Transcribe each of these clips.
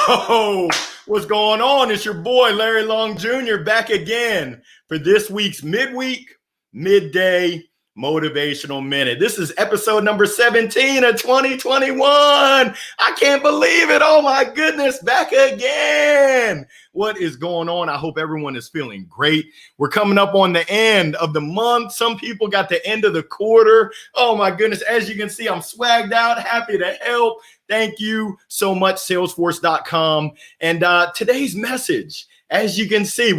Yo, what's going on? It's your boy, Larry Long Jr., back again for this week's Midweek, Midday Motivational Minute. This is episode number 17 of 2021. I can't believe it. Oh my goodness, back again. What is going on? I hope everyone is feeling great. We're coming up on the end of the month. Some people got the end of the quarter. Oh my goodness. As you can see, I'm swagged out, happy to help. Thank you so much, Salesforce.com. And today's message, as you can see,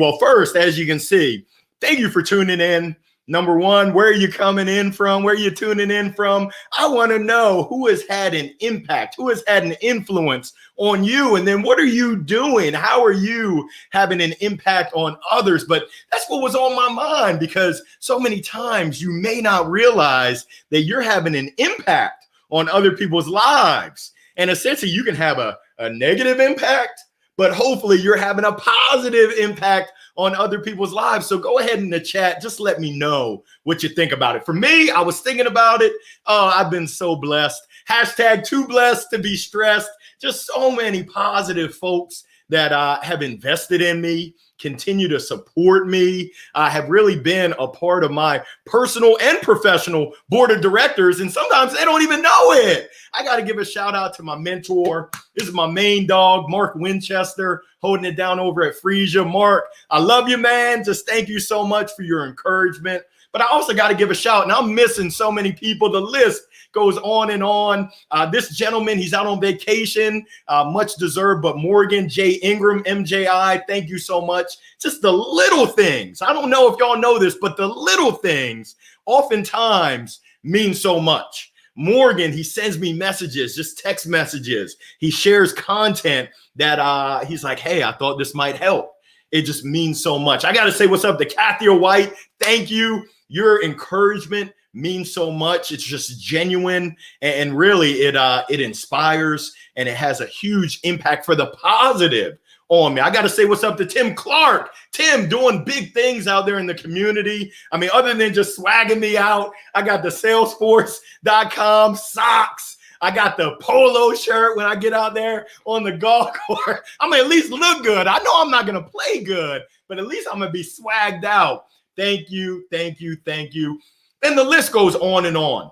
thank you for tuning in. Number one, where are you coming in from? Where are you tuning in from? I want to know who has had an impact, who has had an influence on you, and then what are you doing? How are you having an impact on others? But that's what was on my mind, because so many times you may not realize that you're having an impact on other people's lives. And essentially, you can have a negative impact, but hopefully you're having a positive impact on other people's lives. So go ahead in the chat. Just let me know what you think about it. For me, I was thinking about it. Oh, I've been so blessed. Hashtag too blessed to be stressed. Just so many positive folks that have invested in me, continue to support me, have really been a part of my personal and professional board of directors. And sometimes they don't even know it. I got to give a shout out to my mentor. This is my main dog, Mark Winchester, holding it down over at Frisia. Mark, I love you, man. Just thank you so much for your encouragement. But I also got to give a shout, and I'm missing so many people. The list goes on and on. This gentleman, he's out on vacation, much deserved, but Morgan J. Ingram, MJI, thank you so much. Just the little things. I don't know if y'all know this, but the little things oftentimes mean so much. Morgan, he sends me messages, just text messages. He shares content that he's like, hey, I thought this might help. It just means so much. I got to say what's up to Kathy White. Thank you. Your encouragement means so much. It's just genuine, and really it inspires, and it has a huge impact for the positive on me. I got to say what's up to Tim Clark. Tim doing big things out there in the community. I mean, other than just swagging me out, I got the Salesforce.com socks. I got the polo shirt when I get out there on the golf course. I'm going to at least look good. I know I'm not going to play good, but at least I'm going to be swagged out. Thank you, thank you, thank you. And the list goes on and on.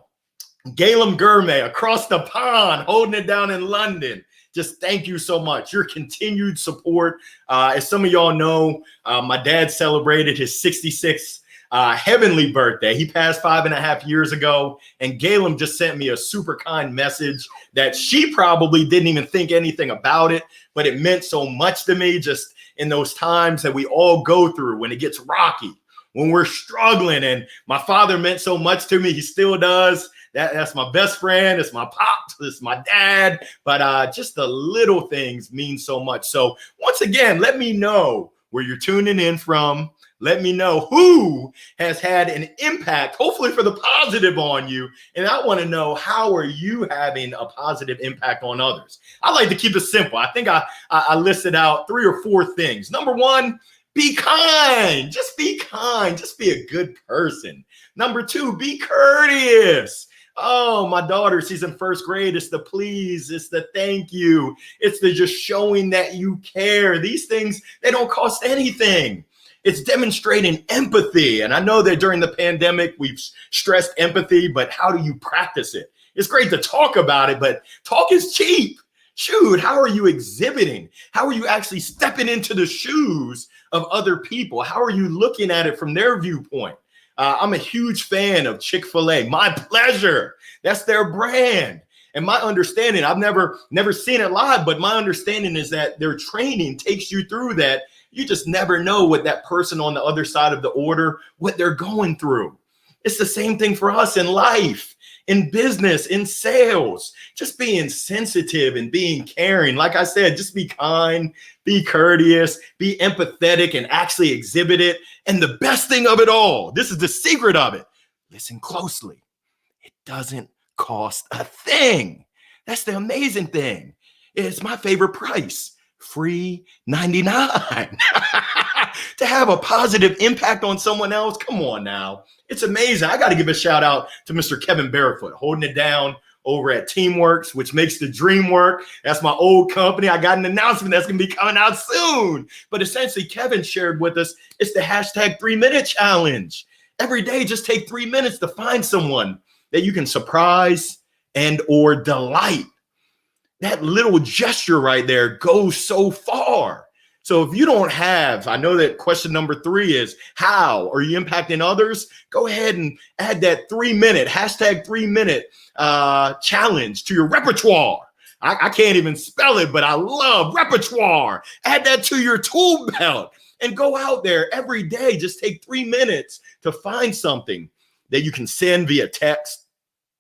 Galen Gourmet across the pond, holding it down in London. Just thank you so much. Your continued support. As some of y'all know, my dad celebrated his 66th heavenly birthday. He passed 5.5 years ago, and Galen just sent me a super kind message that she probably didn't even think anything about it, but it meant so much to me just in those times that we all go through when it gets rocky, when we're struggling. And my father meant so much to me. He still does. That's my best friend. It's my pops. It's my dad. But just the little things mean so much. So once again, let me know where you're tuning in from. Let me know who has had an impact, hopefully for the positive, on you. And I want to know, how are you having a positive impact on others? I like to keep it simple. I think I listed out 3 or 4 things. Number one, be kind. Just be kind. Just be a good person. Number 2, be courteous. Oh, my daughter, she's in 1st grade. It's the please. It's the thank you. It's the just showing that you care. These things, they don't cost anything. It's demonstrating empathy. And I know that during the pandemic, we've stressed empathy, but how do you practice it? It's great to talk about it, but talk is cheap. Shoot, how are you exhibiting? How are you actually stepping into the shoes of other people? How are you looking at it from their viewpoint? I'm a huge fan of Chick-fil-A. My pleasure. That's their brand. And my understanding, I've never seen it live, but my understanding is that their training takes you through that. You just never know what that person on the other side of the order, what they're going through. It's the same thing for us in life, in business, in sales, just being sensitive and being caring. Like I said, just be kind, be courteous, be empathetic, and actually exhibit it. And the best thing of it all, this is the secret of it. Listen closely. It doesn't cost a thing. That's the amazing thing. It's my favorite price. Free 99 to have a positive impact on someone else. Come on now. It's amazing. I got to give a shout out to Mr. Kevin Barefoot, holding it down over at Teamworks, which makes the dream work. That's my old company. I got an announcement that's going to be coming out soon. But essentially, Kevin shared with us, it's the hashtag 3-minute challenge. Every day, just take 3 minutes to find someone that you can surprise and or delight. That little gesture right there goes so far. So if you don't have, I know that question number 3 is, how are you impacting others? Go ahead and add that 3-minute, hashtag 3-minute challenge to your repertoire. I can't even spell it, but I love repertoire. Add that to your tool belt and go out there every day. Just take 3 minutes to find something that you can send via text,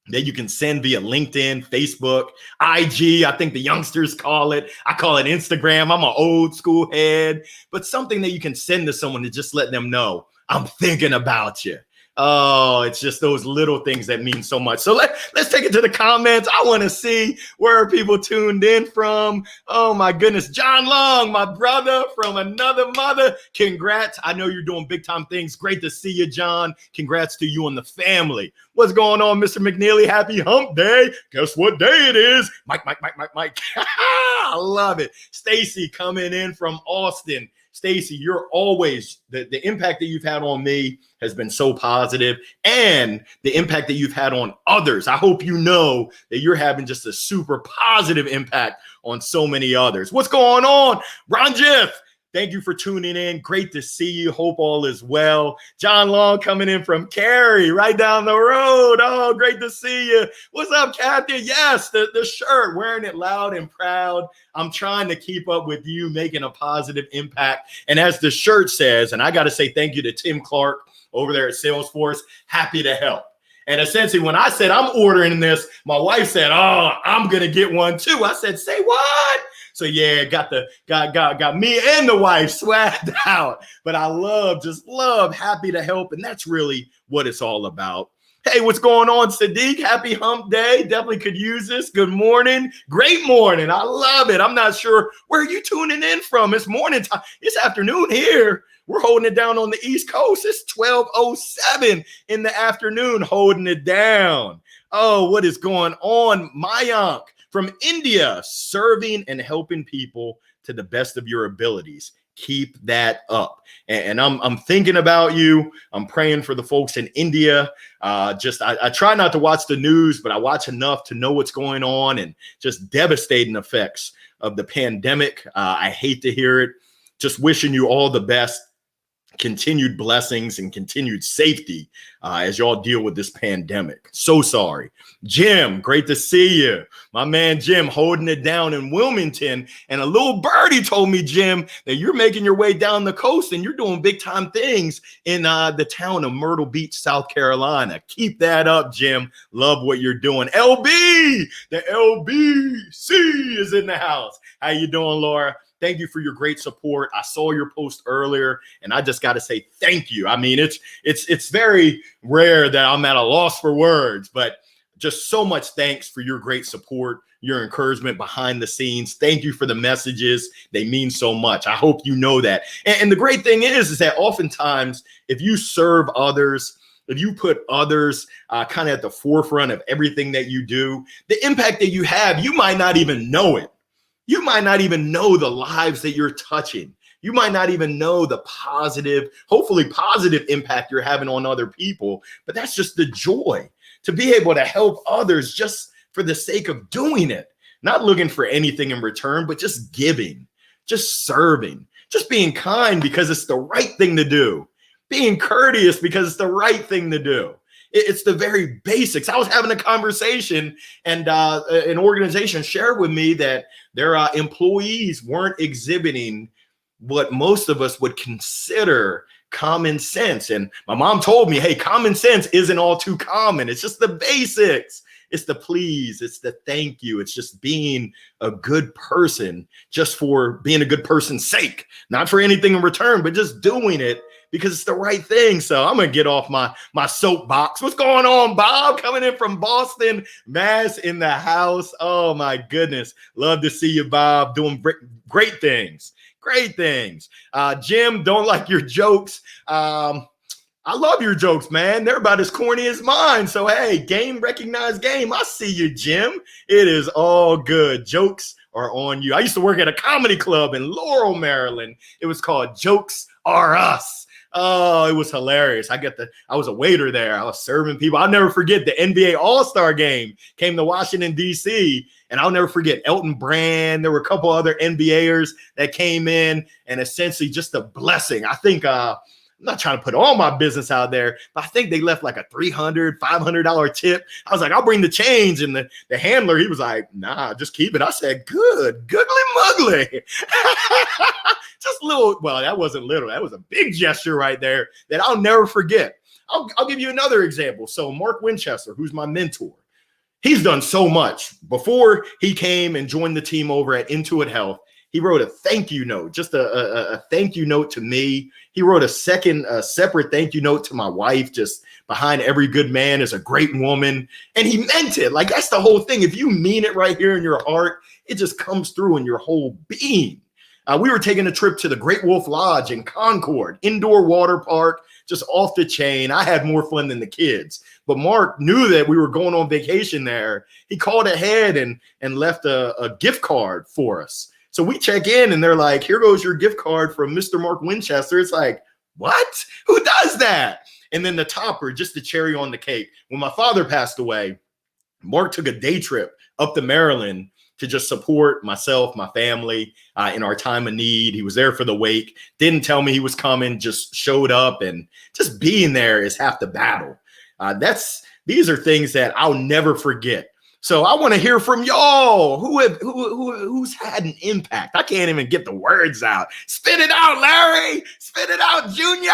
that you can send via LinkedIn, Facebook, IG. I think the youngsters call it. I call it Instagram. I'm an old school head, but something that you can send to someone to just let them know, I'm thinking about you. Oh, it's just those little things that mean so much. So let's take it to the comments. I want to see where are people tuned in from. Oh my goodness. John Long, my brother from another mother. Congrats. I know you're doing big time things. Great to see you, John. Congrats to you and the family. What's going on, Mr. McNeely? Happy hump day. Guess what day it is? Mike. I love it. Stacy coming in from Austin. Stacy, you're always, the impact that you've had on me has been so positive, and the impact that you've had on others. I hope you know that you're having just a super positive impact on so many others. What's going on? Ranjith, thank you for tuning in. Great to see you. Hope all is well. John Long coming in from Cary, right down the road. Oh, great to see you. What's up, Captain? Yes, the shirt, wearing it loud and proud. I'm trying to keep up with you, making a positive impact. And as the shirt says, and I got to say thank you to Tim Clark over there at Salesforce, happy to help. And essentially, when I said I'm ordering this, my wife said, oh, I'm going to get one too. I said, say what? So yeah, got me and the wife swagged out. But I just love, happy to help. And that's really what it's all about. Hey, what's going on, Sadiq? Happy hump day. Definitely could use this. Good morning. Great morning. I love it. I'm not sure where you tuning in from. It's morning time. It's afternoon here. We're holding it down on the East Coast. It's 12:07 in the afternoon, holding it down. Oh, what is going on? Mayank from India, serving and helping people to the best of your abilities. Keep that up. And I'm thinking about you. I'm praying for the folks in India. I try not to watch the news, but I watch enough to know what's going on, and just devastating effects of the pandemic. I hate to hear it. Just wishing you all the best. Continued blessings and continued safety as y'all deal with this pandemic. So sorry. Jim, great to see you. My man Jim holding it down in Wilmington. And a little birdie told me, Jim, that you're making your way down the coast and you're doing big time things in the town of Myrtle Beach, South Carolina. Keep that up, Jim. Love what you're doing. LB, the LBC is in the house. How you doing, Laura? Thank you for your great support. I saw your post earlier, and I just got to say thank you. I mean, it's very rare that I'm at a loss for words, but just so much thanks for your great support, your encouragement behind the scenes. Thank you for the messages. They mean so much. I hope you know that. And the great thing is that oftentimes, if you serve others, if you put others kind of at the forefront of everything that you do, the impact that you have, you might not even know it. You might not even know the lives that you're touching. You might not even know the positive, hopefully positive impact you're having on other people. But that's just the joy to be able to help others just for the sake of doing it, not looking for anything in return, but just giving, just serving, just being kind because it's the right thing to do, being courteous because it's the right thing to do. It's the very basics. I was having a conversation, and an organization shared with me that their employees weren't exhibiting what most of us would consider common sense. And my mom told me, hey, common sense isn't all too common. It's just the basics. It's the please. It's the thank you. It's just being a good person just for being a good person's sake, not for anything in return, but just doing it because it's the right thing. So I'm going to get off my soapbox. What's going on, Bob? Coming in from Boston, Mass in the house. Oh, my goodness. Love to see you, Bob, doing great things. Great things. Jim, don't like your jokes. I love your jokes, man. They're about as corny as mine. So, hey, game, recognize game. I see you, Jim. It is all good. Jokes are on you. I used to work at a comedy club in Laurel, Maryland. It was called Jokes Are Us. Oh, it was hilarious. I was a waiter there. I was serving people. I'll never forget the NBA All-Star game came to Washington, D.C., and I'll never forget Elton Brand. There were a couple other NBAers that came in, and essentially just a blessing. I think I'm not trying to put all my business out there, but I think they left like a $300, $500 tip. I was like, I'll bring the change. And the handler, he was like, nah, just keep it. I said, good, googly muggly. Just little, well, that wasn't little. That was a big gesture right there that I'll never forget. I'll give you another example. So Mark Winchester, who's my mentor, he's done so much. Before he came and joined the team over at Intuit Health, he wrote a thank you note, just a thank you note to me. He wrote a separate thank you note to my wife. Just behind every good man is a great woman. And he meant it. Like, that's the whole thing. If you mean it right here in your heart, it just comes through in your whole being. We were taking a trip to the Great Wolf Lodge in Concord, indoor water park, just off the chain. I had more fun than the kids. But Mark knew that we were going on vacation there. He called ahead and left a gift card for us. So we check in and they're like, here goes your gift card from Mr. Mark Winchester. It's like, what? Who does that? And then the topper, just the cherry on the cake. When my father passed away, Mark took a day trip up to Maryland to just support myself, my family in our time of need. He was there for the wake, didn't tell me he was coming, just showed up, and just being there is half the battle. These are things that I'll never forget. So I want to hear from y'all who's had an impact. I can't even get the words out. Spit it out, Larry. Spit it out, Junior.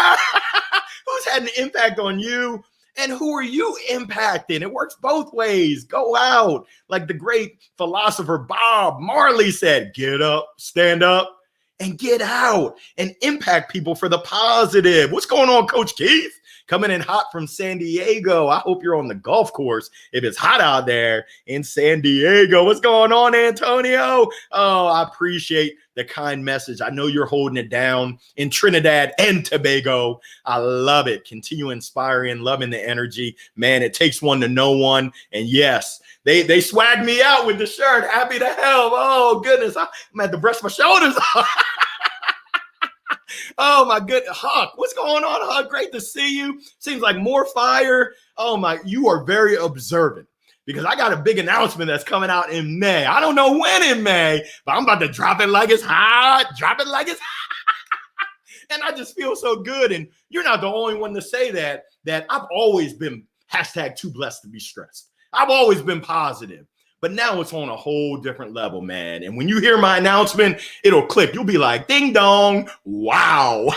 Who's had an impact on you? And who are you impacting? It works both ways. Go out. Like the great philosopher Bob Marley said, get up, stand up, and get out and impact people for the positive. What's going on, Coach Keith? Coming in hot from San Diego. I hope you're on the golf course if it's hot out there in San Diego. What's going on, Antonio? Oh, I appreciate the kind message. I know you're holding it down in Trinidad and Tobago. I love it. Continue inspiring, loving the energy. Man, it takes one to know one. And yes, they swagged me out with the shirt. Happy to help. Oh, goodness. I'm at to brush my shoulders off. Oh, my goodness. Huck, what's going on, Huck? Great to see you. Seems like more fire. Oh, my, you are very observant because I got a big announcement that's coming out in May. I don't know when in May, but I'm about to drop it like it's hot. Drop it like it's hot. And I just feel so good. And you're not the only one to say that I've always been hashtag too blessed to be stressed. I've always been positive. But now it's on a whole different level, man. And when you hear my announcement, it'll click. You'll be like, ding dong, wow.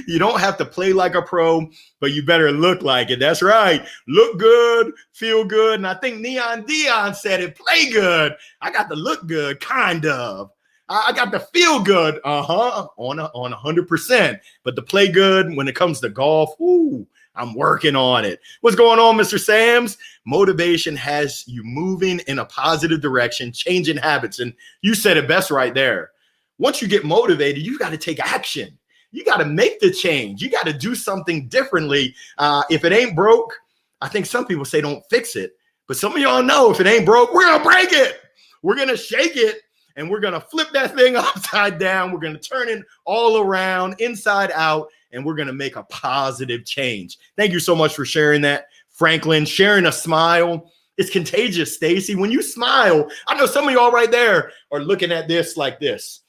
You don't have to play like a pro, but you better look like it. That's right. Look good, feel good. And I think Neon Dion said it, play good. I got to look good, kind of. I got to feel good, on 100%. But to play good when it comes to golf, ooh, I'm working on it. What's going on, Mr. Sams? Motivation has you moving in a positive direction, changing habits. And you said it best right there. Once you get motivated, you got to take action. You got to make the change. You got to do something differently. If it ain't broke, I think some people say don't fix it. But some of y'all know if it ain't broke, we're going to break it. We're going to shake it. And we're going to flip that thing upside down. We're going to turn it all around, inside out. And we're going to make a positive change. Thank you so much for sharing that, Franklin. Sharing a smile. It's contagious, Stacy. When you smile, I know some of y'all right there are looking at this like this.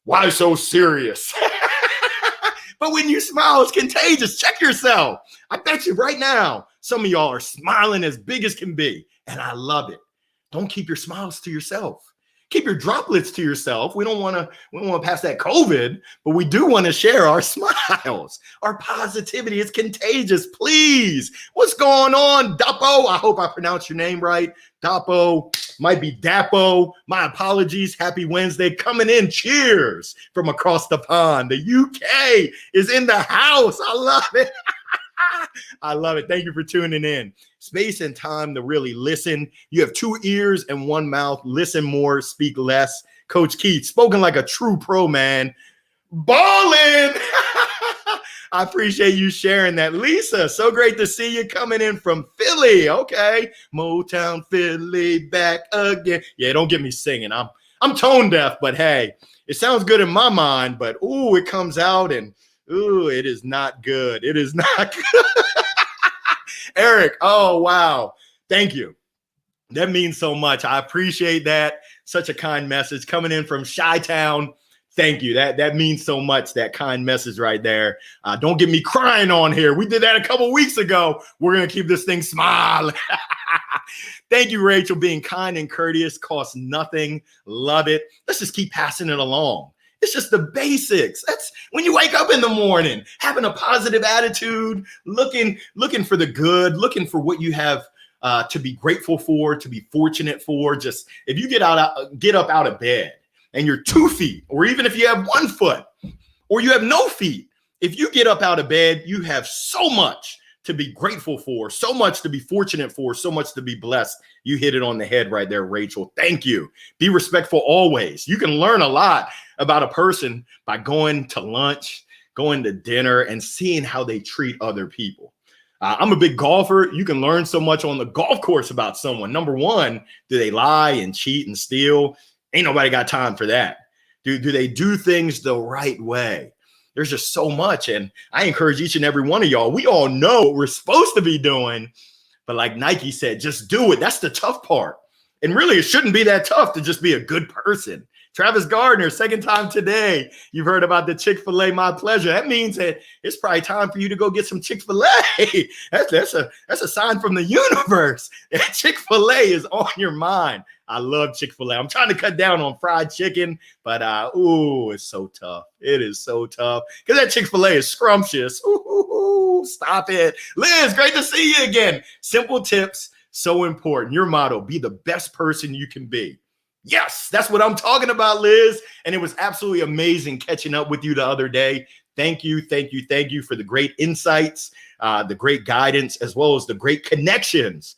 Why so serious? But when you smile, it's contagious. Check yourself. I bet you right now, some of y'all are smiling as big as can be. And I love it. Don't keep your smiles to yourself. Keep your droplets to yourself. We don't want to pass that COVID, but we do want to share our smiles, our positivity. It's contagious. Please. What's going on, Dapo? I hope I pronounced your name right. Dapo, might be Dapo. My apologies. Happy Wednesday. Coming in. Cheers from across the pond. The UK is in the house. I love it. I love it. Thank you for tuning in. Space and time to really listen. You have 2 ears and 1 mouth. Listen more, speak less. Coach Keith, spoken like a true pro, man. Ballin'. I appreciate you sharing that. Lisa, so great to see you coming in from Philly. Okay. Motown Philly back again. Yeah, don't get me singing. I'm tone deaf, but hey, it sounds good in my mind, but ooh, it comes out and ooh, it is not good. It is not good. Eric, oh wow. Thank you. That means so much. I appreciate that. Such a kind message coming in from Chi-Town. Thank you. That means so much, that kind message right there. Don't get me crying on here. We did that a couple weeks ago. We're going to keep this thing smiling. Thank you, Rachel. Being kind and courteous costs nothing. Love it. Let's just keep passing it along. It's just the basics. That's when you wake up in the morning, having a positive attitude, looking for the good, looking for what you have to be grateful for, to be fortunate for. Just if you get up out of bed and you're 2 feet, or even if you have 1 foot, or you have no feet, if you get up out of bed, you have so much to be grateful for, so much to be fortunate for, so much to be blessed. You hit it on the head right there, Rachel. Thank you. Be respectful always. You can learn a lot about a person by going to lunch, going to dinner, and seeing how they treat other people. I'm a big golfer. You can learn so much on the golf course about someone. Number one, do they lie and cheat and steal? Ain't nobody got time for that. Do they do things the right way? There's just so much. And I encourage each and every one of y'all. We all know what we're supposed to be doing. But like Nike said, just do it. That's the tough part. And really, it shouldn't be that tough to just be a good person. Travis Gardner, second time today. You've heard about the Chick-fil-A, my pleasure. That means that it's probably time for you to go get some Chick-fil-A. That's a sign from the universe. Chick-fil-A is on your mind. I love Chick-fil-A. I'm trying to cut down on fried chicken, but ooh, it's so tough. It is so tough because that Chick-fil-A is scrumptious. Ooh, stop it. Liz, great to see you again. Simple tips, so important. Your motto, be the best person you can be. Yes, that's what I'm talking about, Liz. And it was absolutely amazing catching up with you the other day. Thank you for the great insights, the great guidance, as well as the great connections.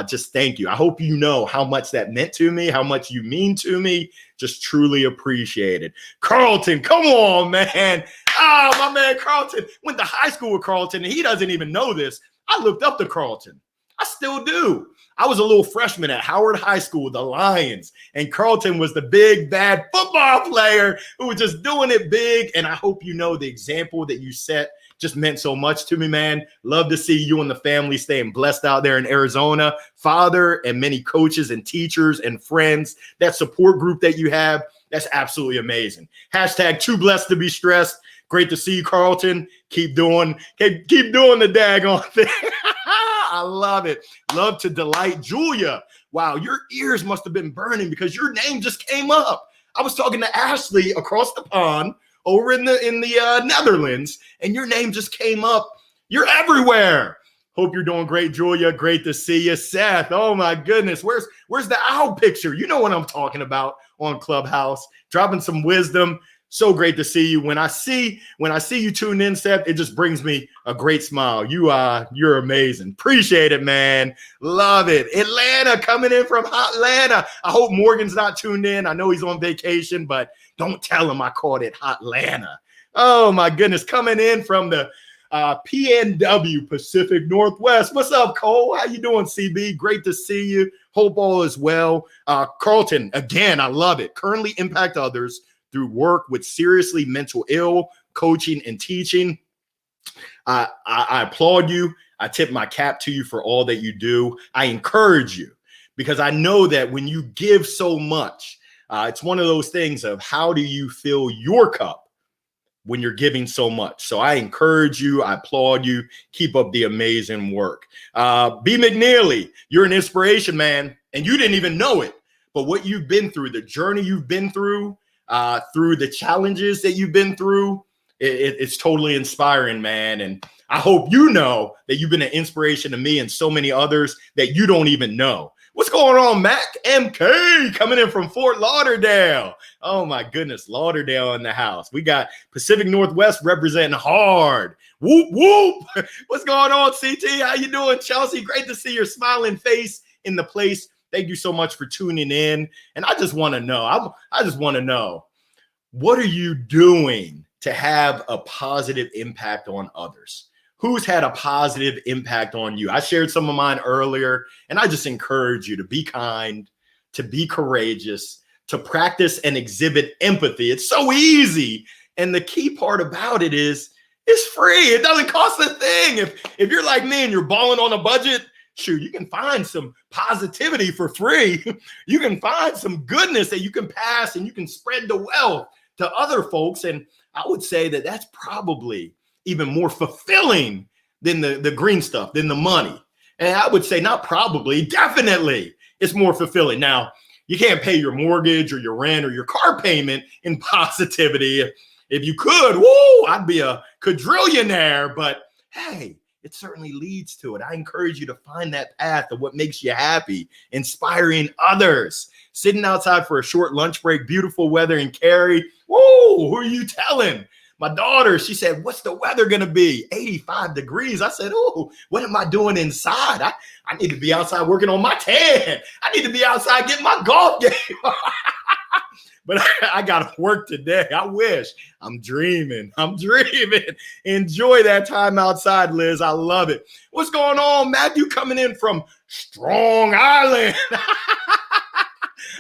Just thank you. I hope you know how much that meant to me, how much you mean to me. Just truly appreciate it. Carlton, come on, man. Oh, my man Carlton went to high school with Carlton, and he doesn't even know this. I looked up to Carlton. I still do. I was a little freshman at Howard High School, the Lions, and Carlton was the big, bad football player who was just doing it big. And I hope you know the example that you set just meant so much to me, man. Love to see you and the family staying blessed out there in Arizona. Father and many coaches and teachers and friends, that support group that you have, that's absolutely amazing. Hashtag too blessed to be stressed. Great to see you, Carlton. Keep doing the daggone thing. I love it. Love to delight Julia. Wow, your ears must have been burning because your name just came up. I was talking to Ashley across the pond over in the Netherlands, and your name just came up. You're everywhere. Hope you're doing great, Julia. Great to see you. Seth, oh my goodness. Where's the owl picture? You know what I'm talking about on Clubhouse. Dropping some wisdom. So great to see you. When I see you tune in, Seth, it just brings me a great smile. You're amazing. Appreciate it, man. Love it. Atlanta coming in from Atlanta. I hope Morgan's not tuned in. I know he's on vacation, but don't tell him I called it Hotlanta. Oh my goodness, coming in from the PNW, Pacific Northwest. What's up, Cole? How you doing, CB? Great to see you. Hope all is well. Carlton, again, I love it. Currently impact others through work with seriously mental ill, coaching and teaching. I applaud you. I tip my cap to you for all that you do. I encourage you because I know that when you give so much, it's one of those things of how do you fill your cup when you're giving so much. So I encourage you. I applaud you. Keep up the amazing work. B. McNeely, you're an inspiration, man. And you didn't even know it. But what you've been through, the journey you've been through the challenges that you've been through, it's totally inspiring, man. And I hope you know that you've been an inspiration to me and so many others that you don't even know. What's going on, Mac MK coming in from Fort Lauderdale? Oh my goodness, Lauderdale in the house. We got Pacific Northwest representing hard. Whoop, whoop. What's going on, CT? How you doing, Chelsea? Great to see your smiling face in the place. Thank you so much for tuning in. And I just want to know, what are you doing to have a positive impact on others? Who's had a positive impact on you? I shared some of mine earlier, and I just encourage you to be kind, to be courageous, to practice and exhibit empathy. It's so easy. And the key part about it is it's free. It doesn't cost a thing. If you're like me and you're balling on a budget, shoot, you can find some positivity for free. You can find some goodness that you can pass, and you can spread the wealth to other folks. And I would say that that's probably even more fulfilling than the green stuff, than the money. And I would say not probably, definitely it's more fulfilling. Now, you can't pay your mortgage or your rent or your car payment in positivity. If you could, woo, I'd be a quadrillionaire. But hey, it certainly leads to it. I encourage you to find that path of what makes you happy, inspiring others, sitting outside for a short lunch break, beautiful weather in Cary. Woo, who are you telling? My daughter, she said, what's the weather going to be? 85 degrees. I said, oh, what am I doing inside? I need to be outside working on my tan. I need to be outside getting my golf game. But I got to work today. I wish. I'm dreaming. Enjoy that time outside, Liz. I love it. What's going on, Matthew, coming in from Strong Island?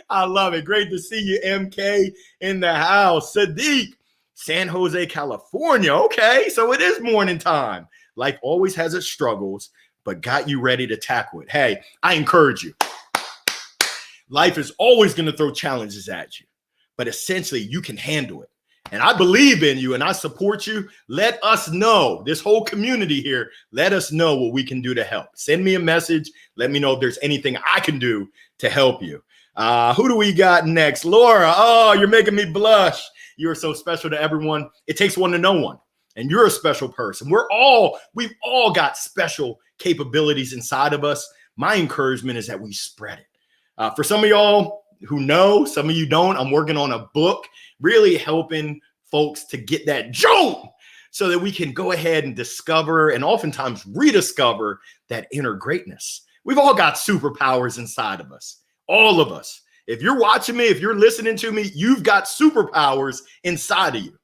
I love it. Great to see you, MK, in the house. Sadiq, San Jose, California. Okay, so it is morning time. Life always has its struggles, but got you ready to tackle it. Hey, I encourage you. Life is always going to throw challenges at you, but essentially you can handle it. And I believe in you and I support you. Let us know, this whole community here, let us know what we can do to help. Send me a message. Let me know if there's anything I can do to help you. Who do we got next? Laura. Oh, you're making me blush. You're so special to everyone. It takes one to know one. And you're a special person. We've all got special capabilities inside of us. My encouragement is that we spread it. For some of y'all who know, some of you don't, I'm working on a book really helping folks to get that jolt so that we can go ahead and discover and oftentimes rediscover that inner greatness. We've all got superpowers inside of us, all of us. If you're watching me, if you're listening to me, you've got superpowers inside of you.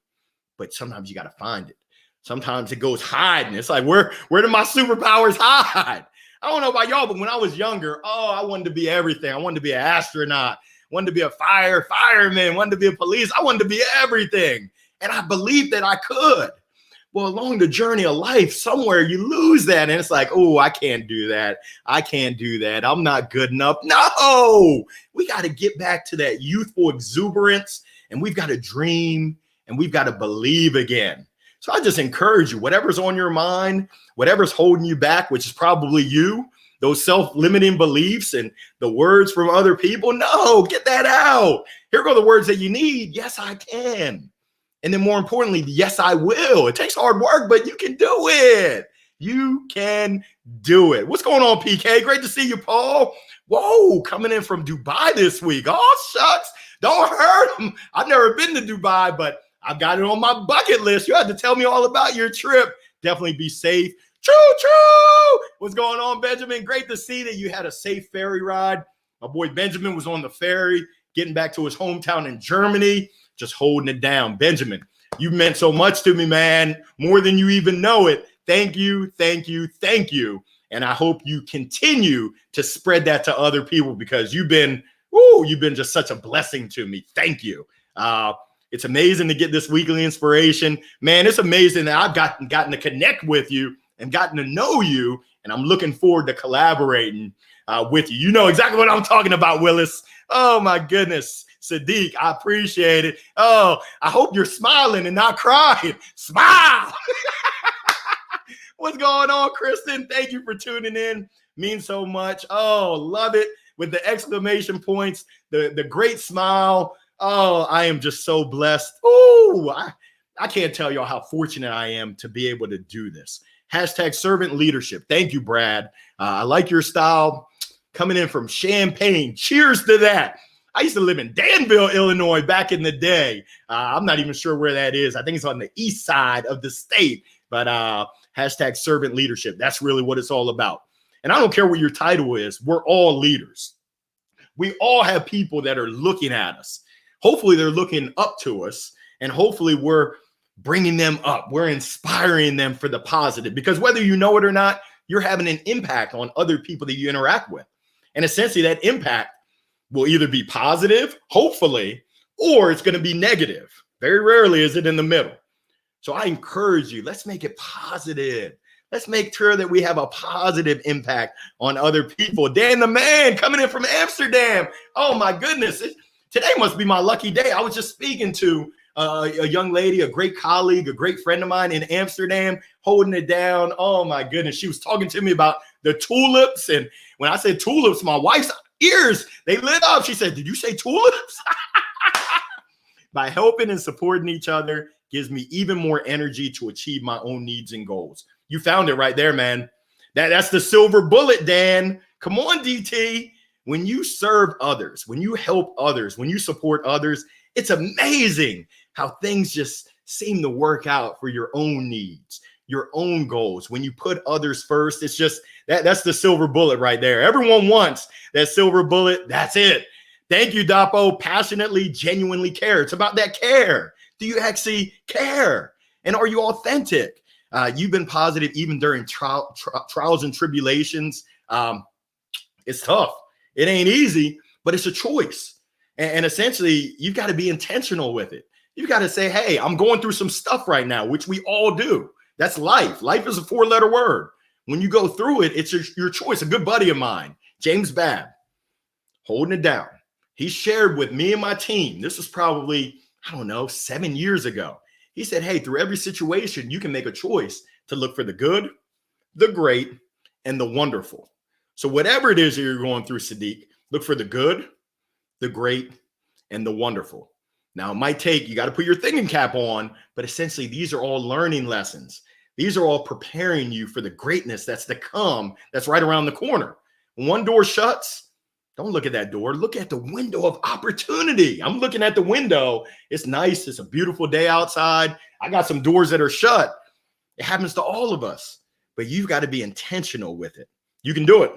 But sometimes you got to find it. Sometimes it goes hiding. It's like, where do my superpowers hide? I don't know about y'all, but when I was younger, I wanted to be everything. I wanted to be an astronaut, wanted to be a fireman, wanted to be a police. I wanted to be everything. And I believed that I could. Well, along the journey of life, somewhere you lose that. And it's like, oh, I can't do that. I can't do that. I'm not good enough. No, we got to get back to that youthful exuberance, and we've got to dream, and we've got to believe again. So I just encourage you, whatever's on your mind, whatever's holding you back, which is probably you, those self-limiting beliefs and the words from other people. No, get that out. Here go the words that you need. Yes, I can. And then more importantly, yes, I will. It takes hard work, but you can do it. You can do it. What's going on, PK? Great to see you, Paul. Whoa, coming in from Dubai this week. Oh, shucks. Don't hurt him. I've never been to Dubai, but I've got it on my bucket list. You had to tell me all about your trip. Definitely be safe. Choo-choo! What's going on, Benjamin? Great to see that you had a safe ferry ride. My boy Benjamin was on the ferry, getting back to his hometown in Germany, just holding it down. Benjamin, you meant so much to me, man, more than you even know it. Thank you, thank you, thank you. And I hope you continue to spread that to other people because you've been just such a blessing to me. Thank you. It's amazing to get this weekly inspiration. Man, it's amazing that I've gotten to connect with you and gotten to know you, and I'm looking forward to collaborating with you. You know exactly what I'm talking about, Willis. Oh, my goodness. Sadiq, I appreciate it. Oh, I hope you're smiling and not crying. Smile. What's going on, Kristen? Thank you for tuning in. Means so much. Oh, love it. With the exclamation points, the great smile. Oh, I am just so blessed. Oh, I can't tell y'all how fortunate I am to be able to do this. Hashtag servant leadership. Thank you, Brad. I like your style. Coming in from Champaign. Cheers to that. I used to live in Danville, Illinois back in the day. I'm not even sure where that is. I think it's on the east side of the state. But hashtag servant leadership. That's really what it's all about. And I don't care what your title is. We're all leaders. We all have people that are looking at us. Hopefully they're looking up to us. And hopefully we're bringing them up. We're inspiring them for the positive, because whether you know it or not, you're having an impact on other people that you interact with. And essentially that impact will either be positive, hopefully, or it's going to be negative. Very rarely is it in the middle. So I encourage you, let's make it positive. Let's make sure that we have a positive impact on other people. Dan the man coming in from Amsterdam. Oh my goodness. Today must be my lucky day. I was just speaking to a young lady, a great colleague, a great friend of mine in Amsterdam, holding it down. Oh my goodness. She was talking to me about the tulips. And when I said tulips, my wife's ears, they lit up. She said, "Did you say tulips?" By helping and supporting each other gives me even more energy to achieve my own needs and goals. You found it right there, man. That's the silver bullet, Dan. Come on, DT. When you serve others, when you help others, when you support others, it's amazing how things just seem to work out for your own needs, your own goals. When you put others first, it's just that's the silver bullet right there. Everyone wants that silver bullet. That's it. Thank you, Dapo. Passionately, genuinely care. It's about that care. Do you actually care? And are you authentic? You've been positive even during trials and tribulations. It's tough. It ain't easy, but it's a choice. And essentially, you've got to be intentional with it. You've got to say, hey, I'm going through some stuff right now, which we all do. That's life. Life is a 4-letter word. When you go through it, it's your choice. A good buddy of mine, James Babb, holding it down. He shared with me and my team, this was probably, 7 years ago. He said, hey, through every situation, you can make a choice to look for the good, the great, and the wonderful. So whatever it is that you're going through, Sadiq, look for the good, the great, and the wonderful. Now, it might take, you got to put your thinking cap on, but essentially these are all learning lessons. These are all preparing you for the greatness that's to come, that's right around the corner. When one door shuts, don't look at that door. Look at the window of opportunity. I'm looking at the window. It's nice. It's a beautiful day outside. I got some doors that are shut. It happens to all of us, but you've got to be intentional with it. You can do it.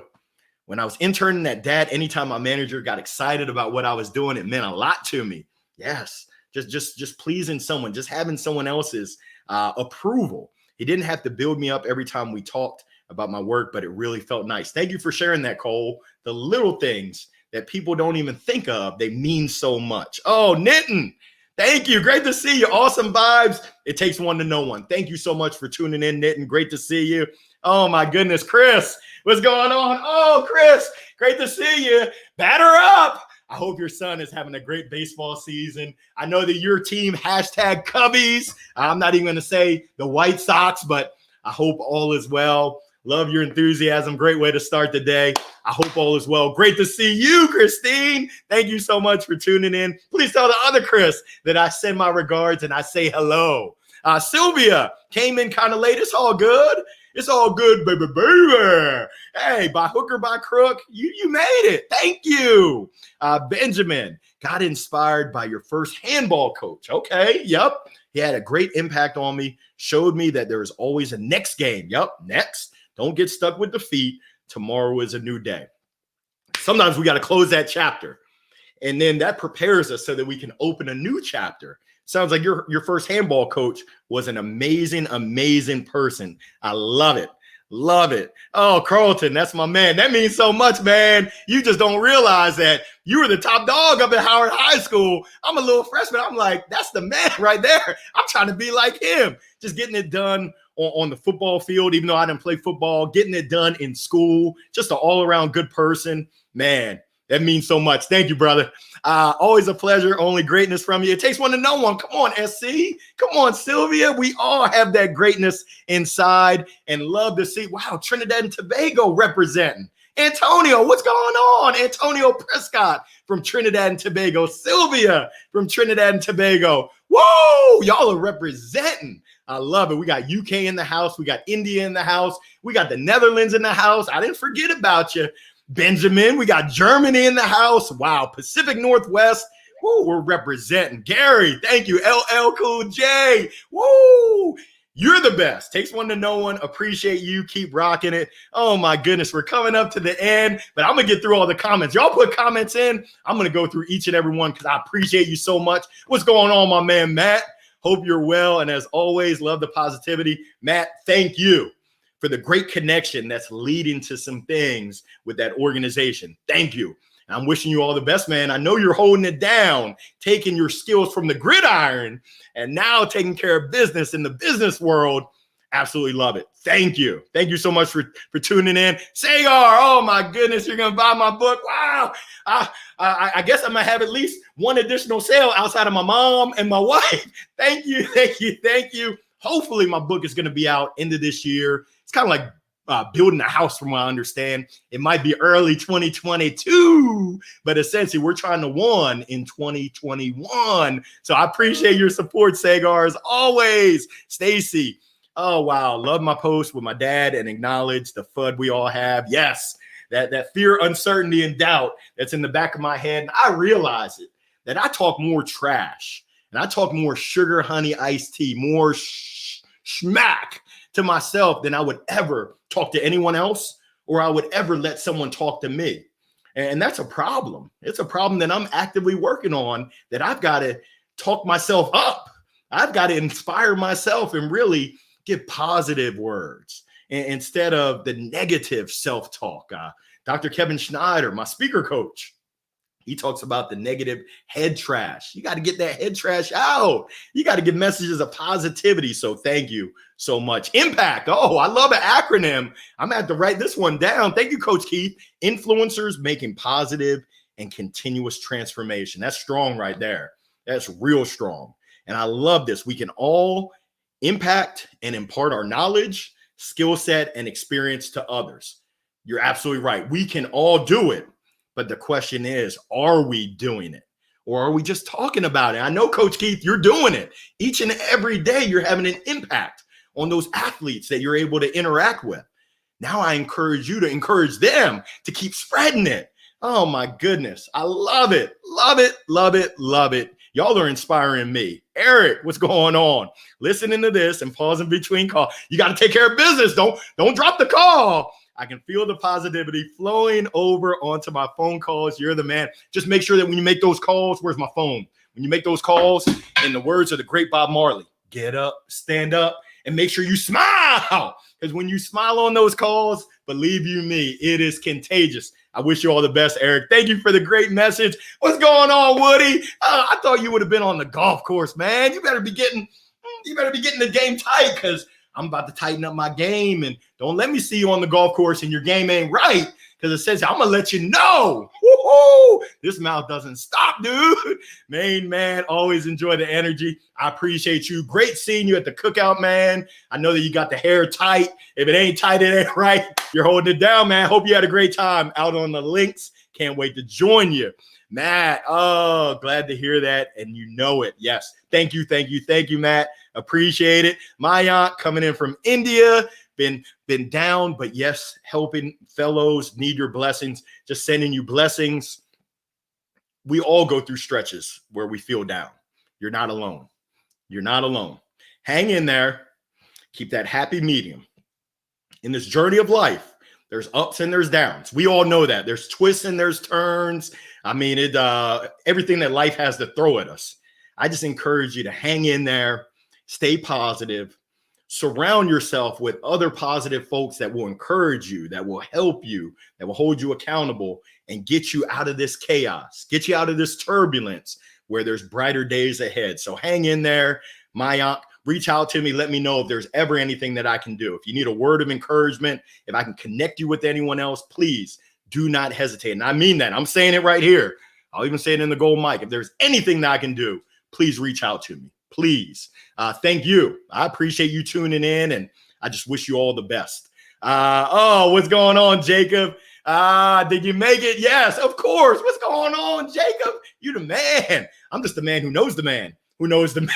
When I was interning at DAT, anytime my manager got excited about what I was doing, it meant a lot to me. Yes, just pleasing someone, just having someone else's approval. He didn't have to build me up every time we talked about my work, but it really felt nice. Thank you for sharing that, Cole. The little things that people don't even think of, they mean so much. Oh, Nitin, thank you. Great to see you. Awesome vibes. It takes one to know one. Thank you so much for tuning in, Nitin. Great to see you. Oh, my goodness. Chris, what's going on? Oh, Chris, great to see you. Batter up. I hope your son is having a great baseball season. I know that your team, hashtag Cubbies. I'm not even going to say the White Sox, but I hope all is well. Love your enthusiasm. Great way to start the day. I hope all is well. Great to see you, Christine. Thank you so much for tuning in. Please tell the other Chris that I send my regards and I say hello. Sylvia came in kind of late. It's all good. It's all good, baby, baby. Hey, by hook or by crook, you made it. Thank you. Benjamin, got inspired by your first handball coach. Okay, yep. He had a great impact on me, showed me that there is always a next game. Yep, next. Don't get stuck with defeat. Tomorrow is a new day. Sometimes we got to close that chapter. And then that prepares us so that we can open a new chapter. Sounds like your first handball coach was an amazing, amazing person. I love it. Love it. Oh, Carlton, that's my man. That means so much, man. You just don't realize that you were the top dog up at Howard High School. I'm a little freshman. I'm like, that's the man right there. I'm trying to be like him. Just getting it done on the football field, even though I didn't play football, getting it done in school, just an all-around good person. Man, that means so much. Thank you, brother. Always a pleasure. Only greatness from you. It takes one to know one. Come on, SC. Come on, Sylvia. We all have that greatness inside and love to see. Wow, Trinidad and Tobago representing. Antonio, what's going on? Antonio Prescott from Trinidad and Tobago. Sylvia from Trinidad and Tobago. Whoa, y'all are representing. I love it. We got UK in the house. We got India in the house. We got the Netherlands in the house. I didn't forget about you. Benjamin, we got Germany in the house. Wow, Pacific Northwest. Woo, we're representing. Gary, thank you. LL Cool J. Woo, you're the best. Takes one to know one. Appreciate you. Keep rocking it. Oh my goodness, we're coming up to the end, but I'm gonna get through all the comments. Y'all put comments in. I'm gonna go through each and every one because I appreciate you so much. What's going on, my man Matt? Hope you're well. And as always, love the positivity. Matt, thank you for the great connection that's leading to some things with that organization. Thank you. I'm wishing you all the best, man. I know you're holding it down, taking your skills from the gridiron and now taking care of business in the business world. Absolutely love it. Thank you. Thank you so much for tuning in. Sagar, oh my goodness, you're going to buy my book. Wow. I guess I'm going to have at least one additional sale outside of my mom and my wife. Thank you. Thank you. Thank you. Hopefully my book is going to be out end of this year. It's kind of like building a house from what I understand. It might be early 2022, but essentially we're trying to win in 2021. So I appreciate your support, Sagar, as always. Stacy, oh, wow. Love my post with my dad and acknowledge the FUD we all have. Yes, that fear, uncertainty, and doubt that's in the back of my head. And I realize it, that I talk more trash and I talk more sugar, honey, iced tea, more schmack to myself than I would ever talk to anyone else, or I would ever let someone talk to me. And that's a problem. It's a problem that I'm actively working on, that I've got to talk myself up. I've got to inspire myself and really give positive words instead of the negative self-talk. Dr. Kevin Schneider, my speaker coach, he talks about the negative head trash. You got to get that head trash out. You got to give messages of positivity. So thank you so much. Impact. Oh, I love an acronym. I'm going to have to write this one down. Thank you, Coach Keith. Influencers making positive and continuous transformation. That's strong right there. That's real strong. And I love this. We can all impact and impart our knowledge, skill set, and experience to others. You're absolutely right. We can all do it. But the question is, are we doing it? Or are we just talking about it? I know, Coach Keith, you're doing it. Each and every day, you're having an impact on those athletes that you're able to interact with. Now I encourage you to encourage them to keep spreading it. Oh, my goodness. I love it. Love it. Love it. Love it. Y'all are inspiring me. Eric, what's going on? Listening to this and pausing between calls. You got to take care of business. Don't drop the call. I can feel the positivity flowing over onto my phone calls. You're the man. Just make sure that when you make those calls, where's my phone? When you make those calls, in the words of the great Bob Marley, get up, stand up, and make sure you smile. Because when you smile on those calls, believe you me, it is contagious. I wish you all the best, Eric. Thank you for the great message. What's going on, Woody? I thought you would have been on the golf course, man. You better be getting the game tight, because I'm about to tighten up my game, and don't let me see you on the golf course and your game ain't right, because it says I'm going to let you know. Woo-hoo! This mouth doesn't stop, dude. Main man, always enjoy the energy. I appreciate you. Great seeing you at the cookout, man. I know that you got the hair tight. If it ain't tight, it ain't right. You're holding it down, man. Hope you had a great time out on the links. Can't wait to join you. Matt, oh, glad to hear that. And you know it. Yes. Thank you, Matt. Appreciate it. My aunt coming in from India, been down, but yes, helping fellows, need your blessings, just sending you blessings. We all go through stretches where we feel down. You're not alone. You're not alone. Hang in there. Keep that happy medium. In this journey of life, there's ups and there's downs. We all know that. There's twists and there's turns. I mean, everything that life has to throw at us. I just encourage you to hang in there, stay positive, surround yourself with other positive folks that will encourage you, that will help you, that will hold you accountable and get you out of this chaos, get you out of this turbulence where there's brighter days ahead. So hang in there. Mayank, reach out to me. Let me know if there's ever anything that I can do. If you need a word of encouragement, if I can connect you with anyone else, please do not hesitate. And I mean that. I'm saying it right here. I'll even say it in the gold mic. If there's anything that I can do, please reach out to me. Please. Thank you. I appreciate you tuning in, and I just wish you all the best. What's going on, Jacob? Did you make it? Yes, of course. What's going on, Jacob? You the man. I'm just the man who knows the man who knows the man.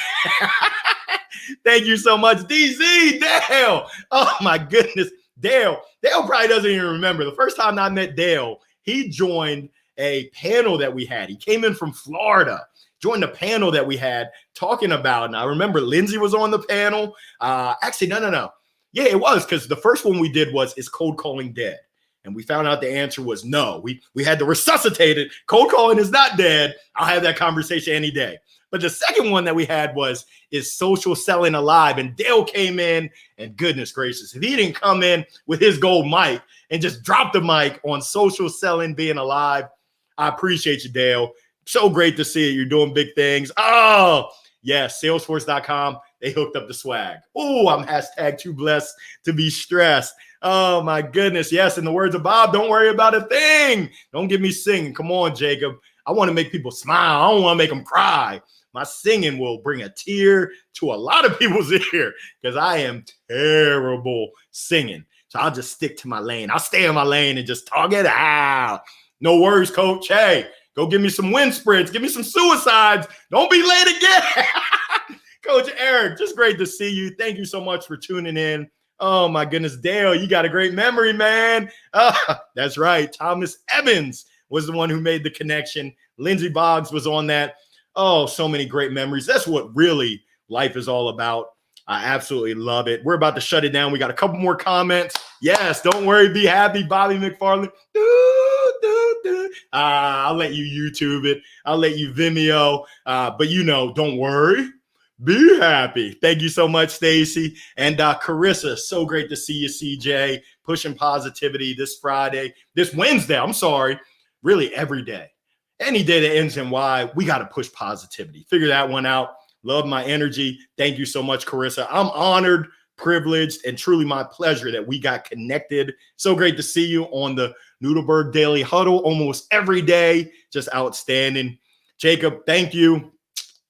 Thank you so much, DZ, Dale. Oh, my goodness. Dale probably doesn't even remember. The first time I met Dale, he joined a panel that we had. He came in from Florida, joined a panel that we had talking about. And I remember Lindsay was on the panel. Actually, no. Yeah, it was, because the first one we did was, is cold calling dead? And we found out the answer was no. We had to resuscitate it. Cold calling is not dead. I'll have that conversation any day. But the second one that we had is social selling alive. And Dale came in, and goodness gracious, if he didn't come in with his gold mic and just drop the mic on social selling being alive, I appreciate you, Dale. So great to see it. You're doing big things. Oh, yes, Salesforce.com. They hooked up the swag. Oh, I'm hashtag too blessed to be stressed. Oh, my goodness. Yes, in the words of Bob, don't worry about a thing. Don't get me singing. Come on, Jacob. I want to make people smile. I don't want to make them cry. My singing will bring a tear to a lot of people's ear because I am terrible singing. So I'll just stick to my lane. I'll stay in my lane and just talk it out. No worries, coach. Hey, go give me some wind sprints. Give me some suicides. Don't be late again. Coach Eric, just great to see you. Thank you so much for tuning in. Oh, my goodness. Dale, you got a great memory, man. That's right. Thomas Evans was the one who made the connection. Lindsey Boggs was on that. Oh, so many great memories. That's what really life is all about. I absolutely love it. We're about to shut it down. We got a couple more comments. Yes, don't worry. Be happy. Bobby McFarland. I'll let you YouTube it. I'll let you Vimeo. But don't worry. Be happy. Thank you so much, Stacy. And Carissa, so great to see you, CJ. Pushing positivity this Wednesday. I'm sorry. Really every day. Any day that ends in Y, we got to push positivity. Figure that one out. Love my energy. Thank you so much, Carissa. I'm honored, privileged, and truly my pleasure that we got connected. So great to see you on the Noodleberg Daily Huddle almost every day. Just outstanding. Jacob, thank you.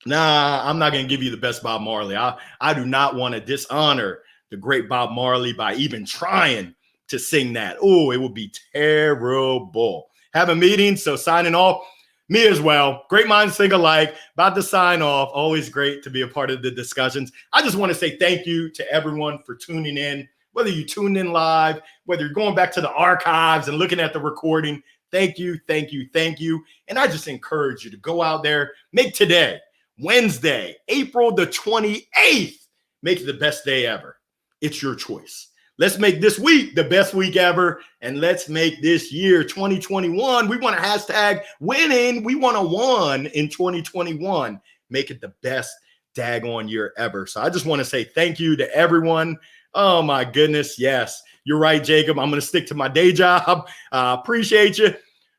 Nah, I'm not going to give you the best Bob Marley. I do not want to dishonor the great Bob Marley by even trying to sing that. Oh, it would be terrible. Have a meeting, so signing off. Me as well. Great minds think alike. About to sign off. Always great to be a part of the discussions. I just want to say thank you to everyone for tuning in. Whether you tuned in live, whether you're going back to the archives and looking at the recording, thank you, thank you, thank you. And I just encourage you to go out there, make today, Wednesday, April the 28th, make it the best day ever. It's your choice. Let's make this week the best week ever. And let's make this year 2021. We want to hashtag winning. We want to win in 2021. Make it the best daggone year ever. So I just want to say thank you to everyone. Oh, my goodness. Yes, you're right, Jacob. I'm going to stick to my day job. Appreciate you.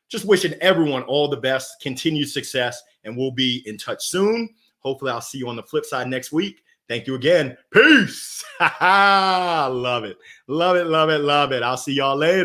Just wishing everyone all the best, continued success, and we'll be in touch soon. Hopefully, I'll see you on the flip side next week. Thank you again. Peace. Love it. Love it, love it, love it. I'll see y'all later.